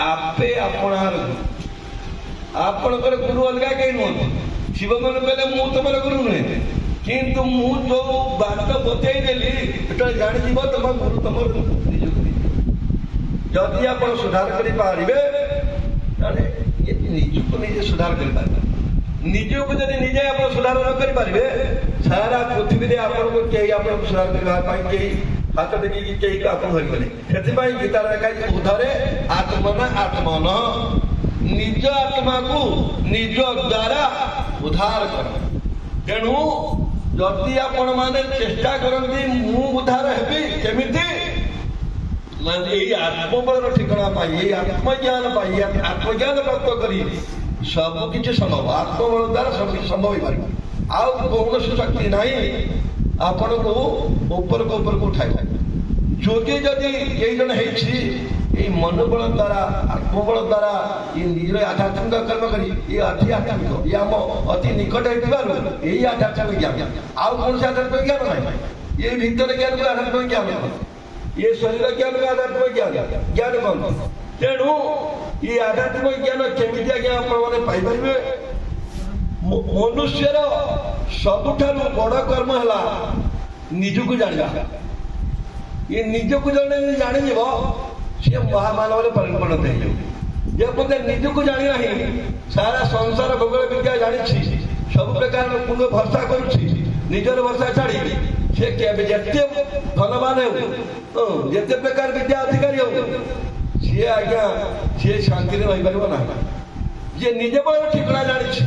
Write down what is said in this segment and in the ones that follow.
आपे आपणार आपणकर गुरु अलगा कहीं नुह शिव मन कहले मु तुम गुरु नुहे किंतु मु जो बात बतई देली जानीज तुम गुरु तुम जदि आप सुधार करेंगे निजको निजे सुधार कर निजको जब निजे आप सुधार न करेंगे सारा पृथ्वी में आपको कहीं सुधार करने हाथ देखिए कहीं आप धरपे से गीता लिखा उधरे आत्मना आत्मन निज आत्मा को निज द्वारा उद्धार कर तेणु जदि आपण मैंने चेष्टा करती मु उद्धार हेबी केमिति यही आत्मबल ठिकाना पाई आत्मज्ञान पाई आत्मज्ञान प्राप्त करी सब किसी संभव आत्मबल द्वारा सब किसी संभव हो पार आउ कौन शक्ति नहीं आपण को ऊपर को उठाए जोगी जदि यही जन है मनोबल द्वारा आत्मबल द्वारा ये निज आध्यात्मिक कर्म करी ये अति आध्यात्मिक ये आम अति निकट यही आध्यात्मिक ज्ञान आउ कौन से आध्यात्मिक ज्ञान ना ये भीतर ज्ञान को आध्यात्मिक ज्ञान ये शरीर ज्ञान को आध्यात्मिक ज्ञान ज्ञान कौन तेणु ये आध्यात्मिक ज्ञान केमी आज्ञा पाइपर मनुष्यर सबुठार बड़ कर्म है निजको जाना ये निजको जड़े जानी सी महामानव परिणत हो निजको जानी ना सारा संसार भूगोल विद्या जानी सब प्रकार लोक भरसा कर भरसा छाड़ी से जिते धनवान हो जिते प्रकार विद्या अधिकारी हो सी आज्ञा सी शांति रही पार ना जे निजे बल ठिकना जानी कि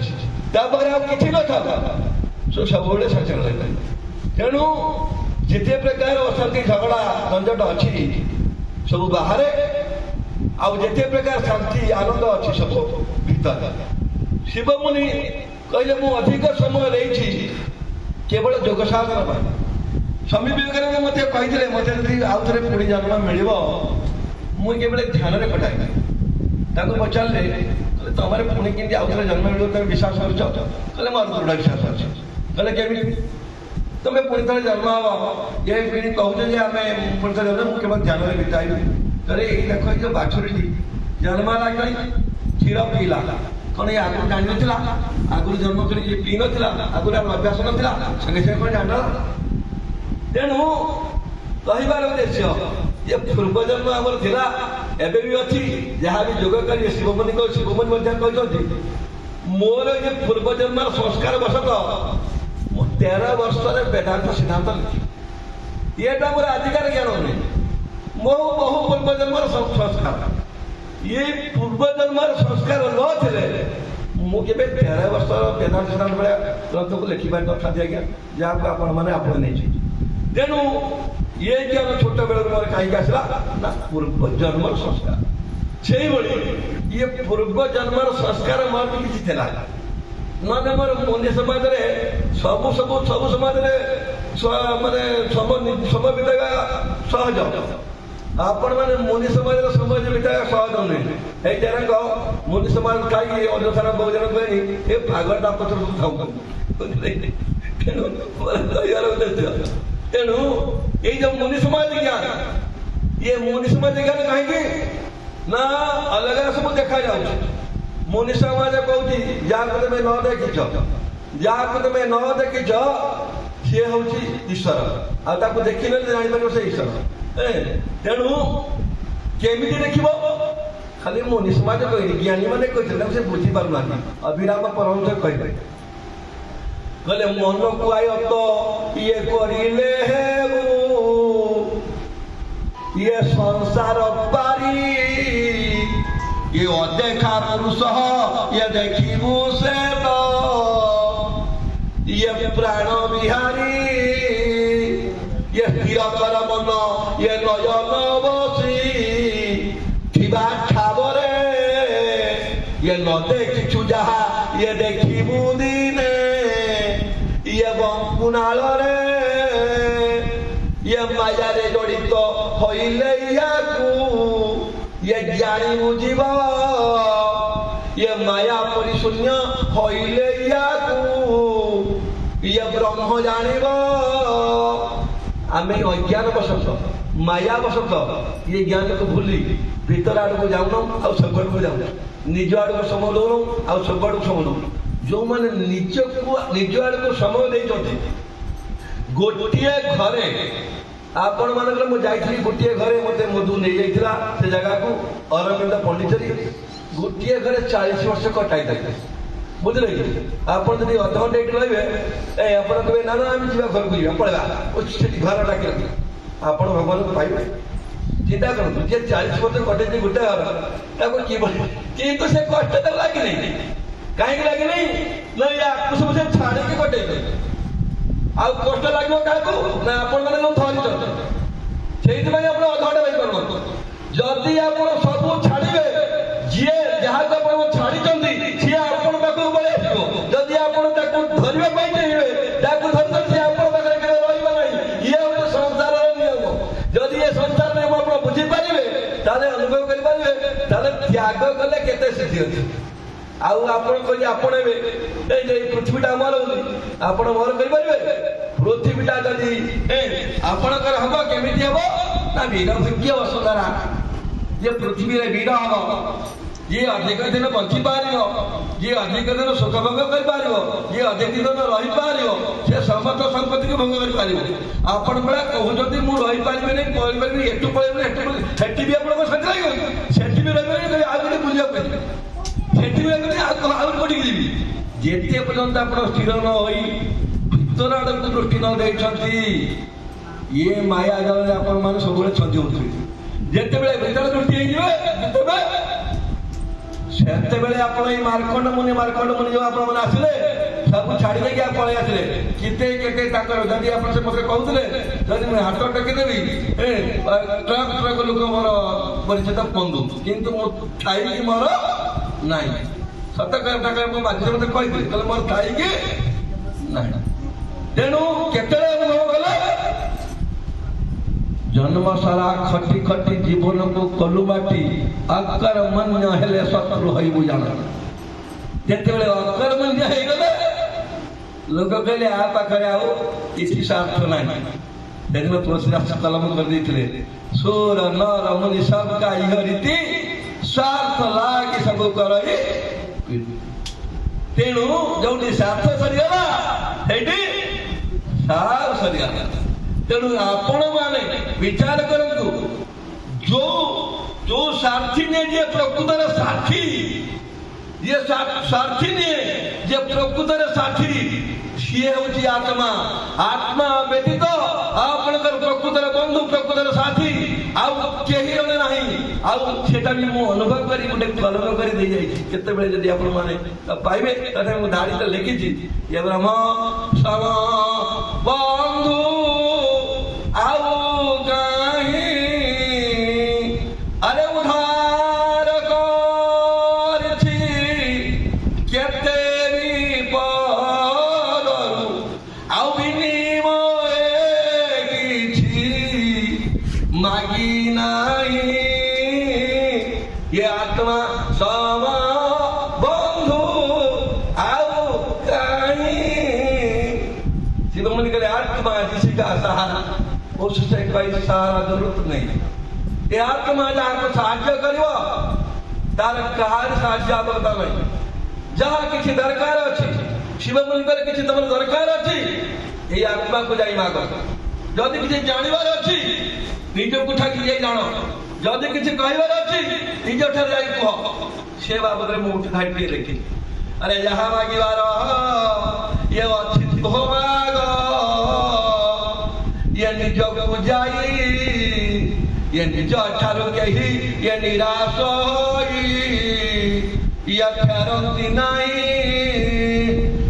सब सचेत रही तेणु जिते प्रकार अशांति झगड़ा झंझट अच्छी सब बाहर आउ जिते प्रकार शांति आनंद अच्छी सब भीतर शिव मुनि कहले मु अधिक समय रही केवल योग साधना स्वामी विवेकानंद मत कही मत आउ थे पुणी जन्म मिल मुझे ध्यान में कटाई पचारे तुम पुणी कि आउ थे जन्म मिल तुम विश्वास कर मोर दृढ़ विश्वास अच्छे कहले केमी तुम पुणी थे जन्म हम ये पीढ़ी कहते आम पुणी थे जन्म मुझे केवल ध्यान में बिताई कहले ये देख जो बाछुरी जन्म कहीं क्षीर पीला कौन ये आगुरी जान ना आगुरी जन्म कर पी ना आगुरी अभ्यास ना संगे संगे कौन जान तेणु कहबार उद्देश्य ये पूर्व जन्म आमर थिला एबे भी अच्छी जहाँ भी योग करिए शिवमुनि कहते मोर ये पूर्व जन्म संस्कार वशत 13 वर्ष वेदांत सिद्धांत लिखी ये मोर आधिकार ज्ञान नहीं मो बहु पूर्व जन्म संस्कार ये पूर्व जन्म संस्कार न थे मुझे 13 वर्ष वेदांत सिद्धांत भाया ग्रंथ को लिखिपार था आज्ञा जहाँ को आपण नहीं तेणु ये ज्ञान छोट बेल मोर कहीं आसला ना पूर्व जन्म संस्कार से ये पूर्व जन्म संस्कार मोर भी किसी थिला ना मोर मुनि समाज सब सब सब समाज माने समय बिताइबा सहज आपण मैंने मुनि समाज समय बिताइबा सहज नुहे ये मुनि समाज कहीं अन्यथार बहुजन कहनी ये भागवत पत्र खाऊ तेणु ये जो मुनि समाज ज्ञान ये मुनि समाज ज्ञान कहीं ना अलग सब देखा जाऊँ मुनि समाज कहूँ जहाँ तुम न देखीच जहाँ तुम न देखीच सी हूँ ईश्वर आपको देखने जापर से ईश्वर तेणु केमी देख खाली मुनि समाज कह ज्ञानी मैंने कहते से बुझी पार अभिराम परमहंस कहे कहले मन को आय तो ये करिले ये संसार पारी ये अदेखा पुरुष ये देखिबू से तो ये प्राण बिहारी ये स्थिर कर मन ये नयन बसी थिबा ठावरे ये न देखिछु जहा ये देखिबू दिने ये बंकुनाल रे ये माया रे जड़ित होइले ये ज्ञानी बुझिब ये माया परिशून्य होइले ये ब्रह्म जानिब आमे अज्ञान बसत ମାୟାବଶତ ଇଏ ଜ୍ଞାନକୁ ଭୁଲି ଭିତର ଆଡ଼କୁ ଯାଉନ ଆଉ ସବୁଆଡ଼କୁ ଯାଉନ, ନିଜ ଆଡ଼କୁ ସମୟ ଦଉନ ଆଉ ସବୁଆଡ଼କୁ ସମୟ ଦଉନ। ଯେଉଁମାନେ ନିଜ ଆଡ଼କୁ ସମୟ ଦେଇଛନ୍ତି, ଗୋଟିଏ ଘରେ ଆପଣ ମାନଙ୍କର ମୁଁ ଯାଇଥିଲି, ଗୋଟିଏ ଘରେ ମତେ ମଧୁ ନେଇଯାଇଥିଲା ସେ ଜାଗାକୁ, ଅରବିନ୍ଦ ପଣ୍ଡିଚେରୀ। ଗୋଟିଏ ଘରେ 40 ବର୍ଷ କଟାଇଥାଏ, ବୁଝିଲେ କି? ଆପଣ ଯଦି ଅଧଘଣ୍ଟେ ଏଇଠି ରହିବେ, ଆପଣ କହିବେ ନା ନା ଆମେ ଯିବା ଘରକୁ ଯିବା, ପଳେଇବା, ସେଠି ଘର ଡାକିଲା, ଆପଣ ଭଗବାନଙ୍କୁ ପାଇବେ। ଚିନ୍ତା କରନ୍ତୁ, ଯିଏ 40 ବର୍ଷ କଟେଇଛି ଗୋଟେ ଘର, ତାକୁ କିଭଳି, କିନ୍ତୁ ସେ କଷ୍ଟ ତାକୁ ଲାଗିନାହିଁ। କାହିଁକି ଲାଗିନାହିଁ? ନା ୟାକୁ ସବୁ ସେ ଛାଡ଼ିକି କଟେଇବେ। ଆଉ କଷ୍ଟ ଲାଗିବ କାହାକୁ? ନା ଆପଣ ମାନେ ଯୋଉ ଧରିଛନ୍ତି, ସେଇଥିପାଇଁ ଆପଣ ଅଧଘଣ୍ଟା ରହିପାରୁନାହାନ୍ତି। ଯଦି ଆପଣ ସବୁ ଛାଡ଼ିବେ, ଯିଏ ଯାହାକୁ ଆପଣ ଛାଡ଼ିଛନ୍ତି ସିଏ ଆପଣ ପାଖକୁ ପଳେଇ ଆସିବ। ଯଦି ଆପଣ ତାକୁ ଧରିବା ପାଇଁ ଚାହିଁବେ, ତାକୁ ଧରିଛନ୍ତି ସିଏ ଆପଣ ପାଖରେ କେବେ ରହିବ ନାହିଁ। ଇଏ ଗୋଟେ ସଂସାରର ନିୟମ। ଯଦି ଏ ସଂସାର ନିୟମ ଆପଣ ବୁଝିପାରିବେ, ତାହେଲେ ଅନୁଭବ କରିପାରିବେ, ତାହେଲେ ତ୍ୟାଗ କଲେ କେତେ ସିଦ୍ଧି ଅଛି। ଆଉ ଆପଣ କହିଲେ ଆପଣ ଏବେ ଏଇ ଯେ ପୃଥିବୀଟା ଆମର ବୋଲି ଆପଣ ମୋର କରିପାରିବେ? ପୃଥିବୀଟା ଯଦି ଆପଣଙ୍କର ହବ, କେମିତି ହବ? ନା ବୀର ଭୋଗ୍ୟ ବସୁନ୍ଧରା। ଯିଏ ପୃଥିବୀରେ ବୀର ହବ, ଯିଏ ଅଧିକ ଦିନ ବଞ୍ଚି ପାରିବ, ଯିଏ ଅଧିକ ଦିନ ସୁଖ ଭୋଗ କରିପାରିବ, ଯିଏ ଅଧିକ ଦିନ ରହିପାରିବ, ସେ ସମସ୍ତ ସମ୍ପତ୍ତିକୁ ଭୋଗ କରିପାରିବ। ଆପଣ ପରା କହୁଛନ୍ତି ମୁଁ ରହିପାରିବିନି, କରିପାରିବିନି, ଏଠୁ ପଳେଇବିନି, ଏଠୁ ପଳେଇବି, ସେଠି ବି ଆପଣଙ୍କ ସାଥି ରହିବ, ସେଠି ବି ରହିପାରିବି, ଆଉ ଗୋଟେ ବୁଲିବାକୁ ପାରିବେ, ସେଠି ବି ରହିପାରିବି, ଆହୁରି କୋଠିକି ଯିବି। ଯେତେ ପର୍ଯ୍ୟନ୍ତ ଆପଣ ସ୍ଥିର ନ ହୋଇ ଭିତର ଆଡ଼କୁ ଦୃଷ୍ଟି ନ ଦେଇଛନ୍ତି, ଇଏ ମାୟା ଜାଲରେ ଆପଣ ମାନେ ସବୁବେଳେ ଛନ୍ଦି ହଉଥିବେ। ଯେତେବେଳେ ଭିତର ଦୃଷ୍ଟି ହେଇଯିବେ, ସେତେବେଳେ ଆପଣ ଏଇ ମାର୍କଣ୍ଡ ମୁନି ଯୋଉ ଆପଣ ମାନେ ଆସିଲେ, ସବୁ ଛାଡ଼ି ଦେଇକି ଆଉ ପଳେଇ ଆସିଲେ। କେତେ ତାଙ୍କର, ଯଦି ଆପଣ ସେ ମତେ କହୁଥିଲେ ଯଦି ମୁଁ ହାତ ଟେକିଦେବି, ଟ୍ରକ୍ ଲୋକ ମୋର ପରିଚିତ ବନ୍ଧୁ, କିନ୍ତୁ ମୁଁ ଥାଇକି ମୋର ନାହିଁ। ସତ କଥା ମୁଁ ବାଧ୍ୟ ମତେ କହିଥିଲି, କହିଲେ ମୋର ଥାଇକି ନାହିଁ। ତେଣୁ କେତେବେଳେ ଅନୁଭବ କଲେ? ଜନ୍ମ ସାରା ଖଟି ଖଟି ଜୀବନକୁ କଲୁ ମାଟି, ଅକର୍ମଣ୍ୟ ହେଲେ ଶତ୍ରୁ ହଇବୁ ଜାଣ। ଯେତେବେଳେ ଅକର୍ମଣ୍ୟ ହେଇଗଲେ, ଲୋକ କହିଲେ ଆ ପାଖରେ ଆଉ କିଛି ସ୍ୱାର୍ଥ ନାହିଁ। ସେଦିନ ତୁଳସୀଦାସ କଲମ କରିଦେଇଥିଲେ, ସୁର ନର ମୁନି ସବକା ଇହ ରୀତି, ସ୍ୱାର୍ଥ ଲାଗି ସବୁ କରଇ। ତେଣୁ ଯୋଉଠି ସ୍ୱାର୍ଥ ସରିଗଲା, ସେଇଠି ସାର ସରିଗଲା। ତେଣୁ ଆପଣ ମାନେ ବିଚାର କରନ୍ତୁ, ଯୋଉ ସାଥୀ ନିଏ, ଯିଏ ପ୍ରକୃତରେ ସାଥୀ, ଯିଏ ସାଥୀ ନିଏ, ଯିଏ ପ୍ରକୃତରେ ସାଥୀ, ସିଏ ହଉଛି ଆତ୍ମା। ଆତ୍ମା ବ୍ୟତୀତ ଆପଣଙ୍କର ପ୍ରକୃତରେ ବନ୍ଧୁ, ପ୍ରକୃତରେ ସାଥୀ ଆଉ କେହି ଜଣେ ନାହିଁ। ଆଉ ସେଟା ବି ମୁଁ ଅନୁଭବ କରି ଗୋଟେ କଲମ କରି ଦେଇଯାଇଛି। କେତେବେଳେ ଯଦି ଆପଣ ମାନେ ପାଇବେ, ତଥାପି ମୁଁ ଧାଡ଼ିଟା ଲେଖିଛି, ଇଏ ବ୍ରହ୍ମ ସମ ବନ୍ଧୁ ଆଉ କାହିଁ, ଆରେ ଉଦ୍ଧାର କରିଛି କେତେ ବିପଦରୁ, ଆଉ ବିନିମୟ କିଛି ମାଗି ନାହିଁ। ये आत्मा सम बंधु आओ कहीं। शिरोमणि करे आत्मा किसी का सहारा, उससे कोई सहारा जरूरत नहीं। ये आत्मा जहाँ को साहाଯ୍य करिवो, तार कहार साहाଯ୍य आवश्यकता नहीं। जहाँ किसी दरकार अच्छी, शिवमणि करे किसी तुम दरकार अच्छी, ये आत्मा को जाई माग। जदि किसी जानवर अच्छी, निजକୁ ଠାକି ଯାଇ ଜାଣ। ଯଦି କିଛି କହିବାର ଅଛି, ନିଜ ଠାରେ ଯାଇ କୁହ। ସେ ବାବଦରେ ମୁଁ ଉଠି ଧାଡ଼ି ଲେଖି, ଆରେ ଯାହା ମାଗିବାର ଇଏ ଅଛି ମାଗ, ଇଏ ନିଜକୁ ଯାଇ, ଇଏ ନିଜ ଠାରୁ କେହି ଇଏ ନିରାଶ ହୋଇ ଇଏ ଫେରନ୍ତି ନାହିଁ।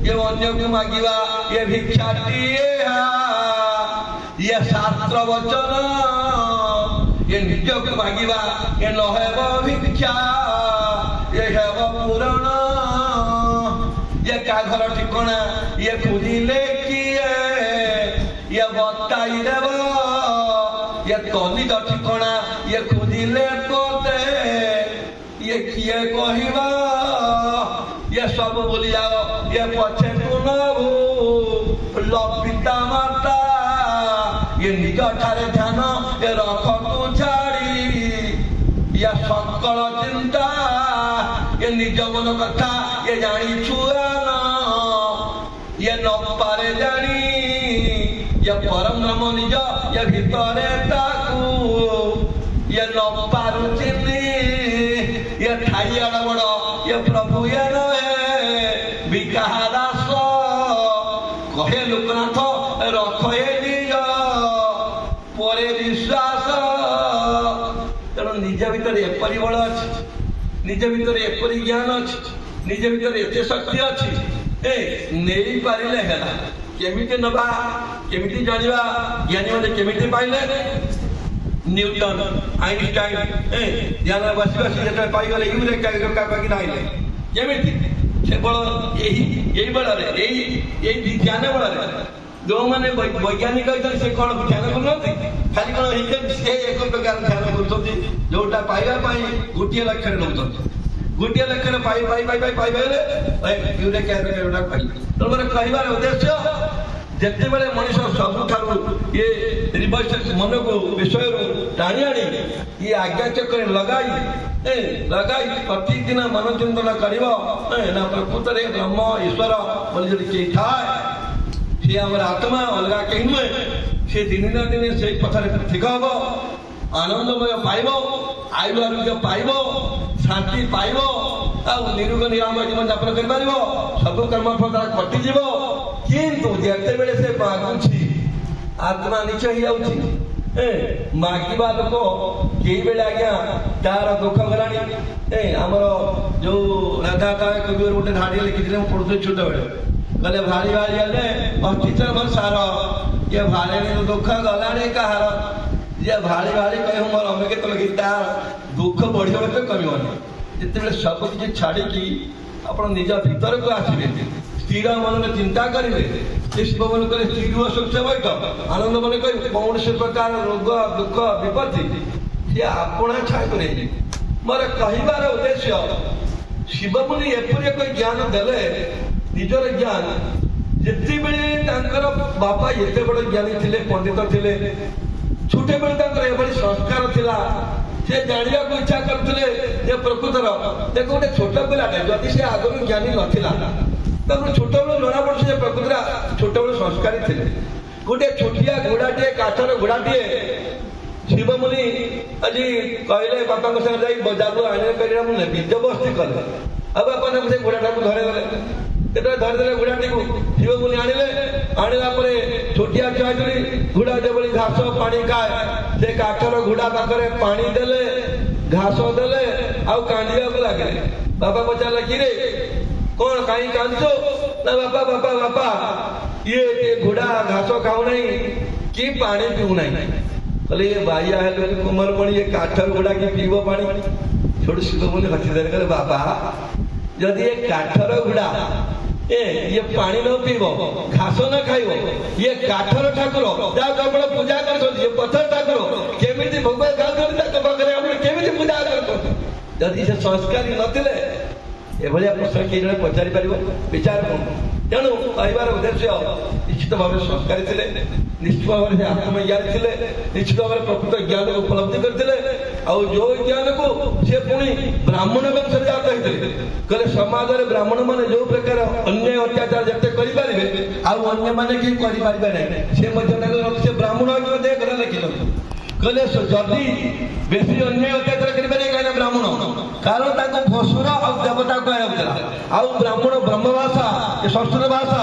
ଇଏ ଅନ୍ୟକୁ ମାଗିବା ଇଏ ଭିକ୍ଷାଟିଏ, ଇଏ ଶାସ୍ତ୍ର ବଚନ, ये निजକୁ ମାଗିବା ये न ହେବ ଭିକ୍ଷା, ये ହେବ ପୁରାଣ। ये का घर ठिकाना ये खुदिले किए, ये बताई देव। ये कलिद ठिकाना ये खुदिले कोते, ये किए कहवा, ये सब भूली जाओ, ये पछे तू नबू लो पिता माता। ये निज ठारे ध्यान ये रख सकल चिंता ये निज मन कथा ये जानी छुआ ये न पारे जानी ये परम ब्रह्म निज ये भितरे ताकू ये न पारु चिन्नी ये ठाई अड़ बड़ ये प्रभु ये नहे विकाहा दास कहे लोकनाथ रख निज पर विश्वास तेणु निज भितर एपरी बल अच्छी निज भितर एपरी ज्ञान अच्छी निज भितर एते शक्ति अच्छी नहीं पारे है केमिति नवा केमिति जानिबा ज्ञानी माने केमिति पाइले न्यूटन आइनस्टाइन ध्यान बसी बसी जेते पाई गले यूरेका का कि नाइले केमिति केवल यही बल रे यही ध्यान बल रे जो माने वैज्ञानिक से कौन ध्यान करते खाली कौन से एक प्रकार ध्यान करते जोटा पाइबा गोटे लक्ष्य नौ गोटे लक्ष्य पाई पाई पाई पाई पाई पाइले यूरेका पाइले तो मोर कहबार उद्देश्य जिते बड़े मनीष सबुठ ये मन को विषय टाणी आनी ये आज्ञा चक्र लगाई प्रतिदिन मन चिंतन कर प्रकृत में ब्रह्म ईश्वर बोली जब कहीं थाए सी आम आत्मा अलग कहीं नुहे सी दिन ना दिन से पथर ठीक हम आनंदमय पाइब आयु आरोग्य पाइब शांति पाइब निरोग निरामय जीवन यापन कर सब कर्म फल कटिज किंतु जिते बेले से मागुची आत्मा नीच हो जाऊँगी मागिबा लोक कई बेले आज्ञा तार दुख गलानी आमर जो राधा कवि गोटे धाड़ी लिखी पढ़ुते छोट बेले कहले भारी भारी हेले टीचर मोर सार ये भारे दुख गलानी कहार जे भारी भारी कह मोर अमे के गीता दुख बढ़ तो कमी जिते सब किसी छाड़ी आप निज भीतर को आसवे स्थिर मन में चिंता करेंगे शिव मन करे स्थिर सुख से बैठ आनंद मन कर कौन से प्रकार रोग दुख विपत्ति सी आपणा छाई करेंगे मोर कहबार उद्देश्य शिव मुनि एपरी एक ज्ञान देले निजर ज्ञान जिते बेले बापा एते बड़ ज्ञानी थिले पंडित थिले छोटे बेले एभली संस्कार थिला से जानिया को इच्छा करते प्रकृतर देखो गोटे छोट पिलाटे जदि से आगु ज्ञानी नथिला छोट बेलू जना पड़े प्रकृति छोट बेलू संस्कारी थे गोटे छोटिया घोड़ाटे काठर घोड़ाटे शिव मुनि आज कहले बापा संगे जा बजार आने मुझे जबरदस्ती कले अब बापा से घोड़ाटा को धरेदे धरदे घोड़ाटी को शिव मुनि आने छोटिया छुआटी घोड़ा जो घास पानी खाए से काठर घोड़ा पाखे पानी देले घास देले आउ कांदिया लगे बापा पचारे कि रे कौन कहीं कांदो ना बापा बापा बापा ये घोड़ा घास खाऊ नहीं कि पानी पीऊ नहीं कहले ये बाइया है कुमार मणि ये काठर घोड़ा की पीब पानी छोड़ शिव मुनि हसी दे बाबा जदि ये काठर घोड़ा ये पानी न पीब घास न खाइब ये काठर ठाकुर जहाँ पूजा कर पत्थर ठाकुर केमी भोग खाते केमी पूजा कर जदि से संस्कारी नथिले एभलिया प्रश्न किए जन पचारि पार विचार तेणु कहबार उद्देश्य निश्चित भाव संस्कारी थे निश्चित भाव से आत्मज्ञानी थे निश्चित भाव प्रकृत ज्ञान को उपलब्धि करते जो ज्ञान को सी पुणी ब्राह्मण वंश जात होते कहले समाज में ब्राह्मण मैंने जो प्रकार अन्याय अत्याचार जिते करेंगे आने मैंने कि से ब्राह्मण घर लिखिल कहले जदि बेसी अन्याय अत्याचार करें ब्राह्मण कारण भसुर आ देवता कहला ब्राह्मण ब्रह्म भाषा संस्कृत भाषा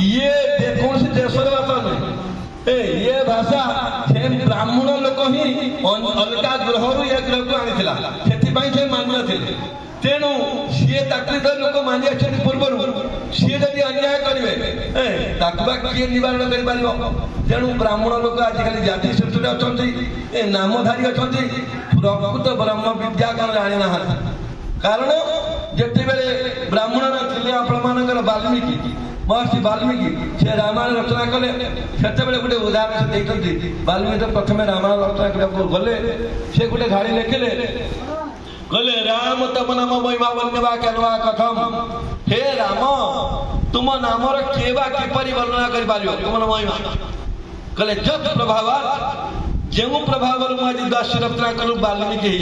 ये कौन देशर भाषा नुहे ये भाषा से ब्राह्मण लोक ही अलग ग्रह ये ग्रह को आनी से मानु न तेणु सी लोक मानि पूर्व सी जब अन्याय करेंगे किए निवारण कर तेणु ब्राह्मण लोक आजिकल जाति श्रेष्ठ अच्छा नामधारी अच्छा प्रकृत ब्रह्म विद्या कौन जानी ना कारण जिते बेले ब्राह्मण थे आपण वाल्मीकि महर्षि वाल्मीकि से रामायण रचना कले से गोटे उदाहरण से देखते वाल्मीकि प्रथम रामायण रचना करने गले से गोटे धाड़ी लिखिले कहले राम तम नाम महिमा वर्णवा कहवा कथम हे राम तुम नामर केवा किपरि वर्णना कर पारियो तुम महिमा कहले जत प्रभाव जो प्रभाव मुझे दास्य रचना कलु वाल्मीकि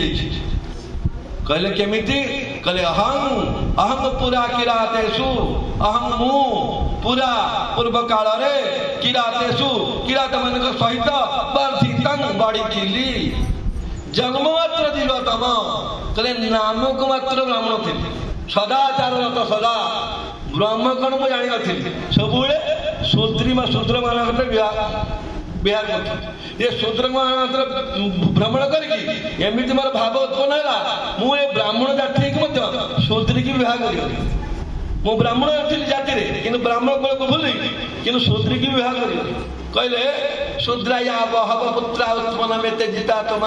कहले केमिति कहले अहं अहं पूरा किरातेषु अहं मु पूरा पूर्व काल रे किरातेषु किरात मान सहित वर्धितं बढ़ी जन्म मात्र दिवतम कहले नाम को मात्र ब्राह्मण थी सदाचार रत सदा ब्रह्म कण को जानी नथिली सब शूद्र मान विहार कर ये शूद्र भ्रमण करके एमती मोर भाव उत्पन्न है मुझे ब्राह्मण जाति शूद्री की विवाह कर मु ब्राह्मण थी जाति कि ब्राह्मण कुल को भूली कि शूद्री की विवाह कर कहले शूद्राया बहव पुत्रा उत्पन्न में जीता तुम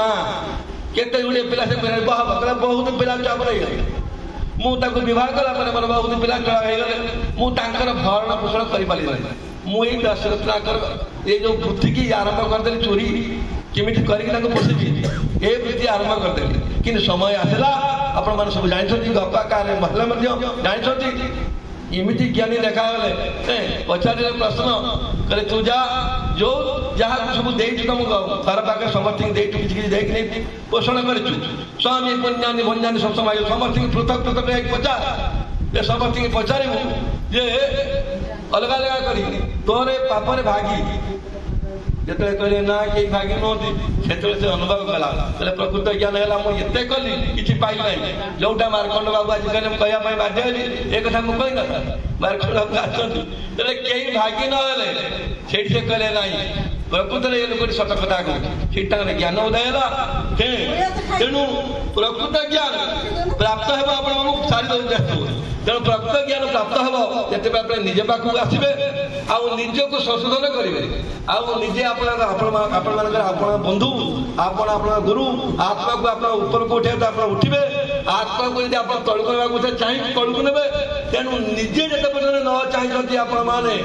केते गुड़े पिला से बहव कहला बहुत पिला चाप रही मुझे विवाह कला मोर बहुत पिला चढ़ा मुझे भरण पोषण कर मुझे दशरथ ये जो वृत्ति की आरंभ करदेली चोरी केमिति करके पोषिबी ए वृत्ति आरंभ करदेली कि समय आसला आपण मैंने सब जानते गपा कार महिला जानते इमिति ज्ञानी देखागले पचारे प्रश्न कहले तू जा जो जहाँ सब तुम घर पाखे समर्थी देख पोषण कर स्वामी पुण्यानी भंजानी सब समय समर्थी पृथक पृथक पचार समर्थी पचारू जे अलग अलग कर तोरे पापरे भागी जिते कहले ना कहीं भागी नुहति से अनुभव कला प्रकृत ज्ञान है मुझे कली कि पाइल ना जोटा मार्कंड बाबू आज कहवाई बाध्य हली ए कथा मुझे कही न मार्कंड बाबू आसते कहीं भागी नहेले से कहले ना प्रकृत ये लोक सत कथा कहते ज्ञान उदय है तेणु प्रकृत ज्ञान प्राप्त हो सारी दे तेणु प्रकृत ज्ञान प्राप्त हम जिते निज पाखक आसवे आज को संशोधन करेंगे आजे आपण बंधु आपण गुरु आत्मा को आप ऊपर को उठे उठे आत्मा को यदि आप तलक ना चाहिए तलक ने तेणु निजे जिते पर्यटन न चाहते आपण मैंने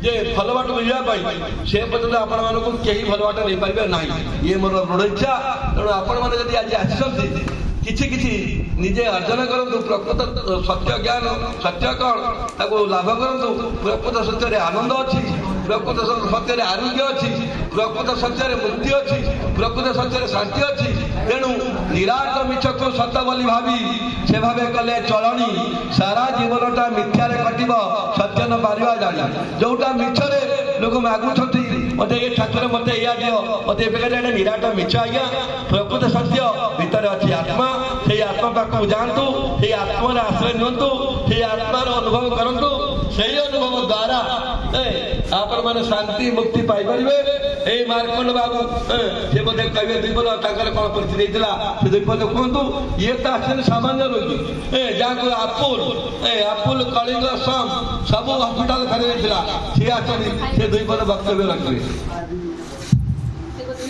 जे भल बाट मिलवाई से पर्यटन आपण मानक कहीं भल बाट नहीं पारे ना ये मोर दृढ़ इच्छा तेणु आपण मैंने आज आसी किछि किछि निजे अर्जन करंतु प्रकृत सत्य ज्ञान सत्य कौन ताको लाभ करंतु प्रकृत सत्य आनंद अच्छी प्रकृत सत्य आरोग्य अच्छी प्रकृत सत्य मुक्ति अच्छी प्रकृत सत्य शांति अच्छी तेणु निराट मिछ को सत बोली भावी से भावे कले चलनी सारा जीवनटा मिथ्यारे कटिब सत्य न पारिबा जानी जोटा मिछरे लोक मागुछथि मते ए ठाकुर मते या दियो मते बेगरे निराट मिछ आज्ञा प्रकृत सत्य भीतर अच्छी आत्मा से आत्मा पाखक जातु से आत्मार आश्रय नियंतु से आत्मार अनुभव करंतु से अनुभव द्वारा आपण मैंने शांति मुक्ति पाइपर मार्कंड बाबू से बोधे कहे दुईपद कौन परिचय से दुईपद कहतु ये तो आस सामान्य रोगी जहाँ को आपुल कलिंग सम सब हस्पिटाल खाली सी आसती से दुईपद वक्तव्य रखिए।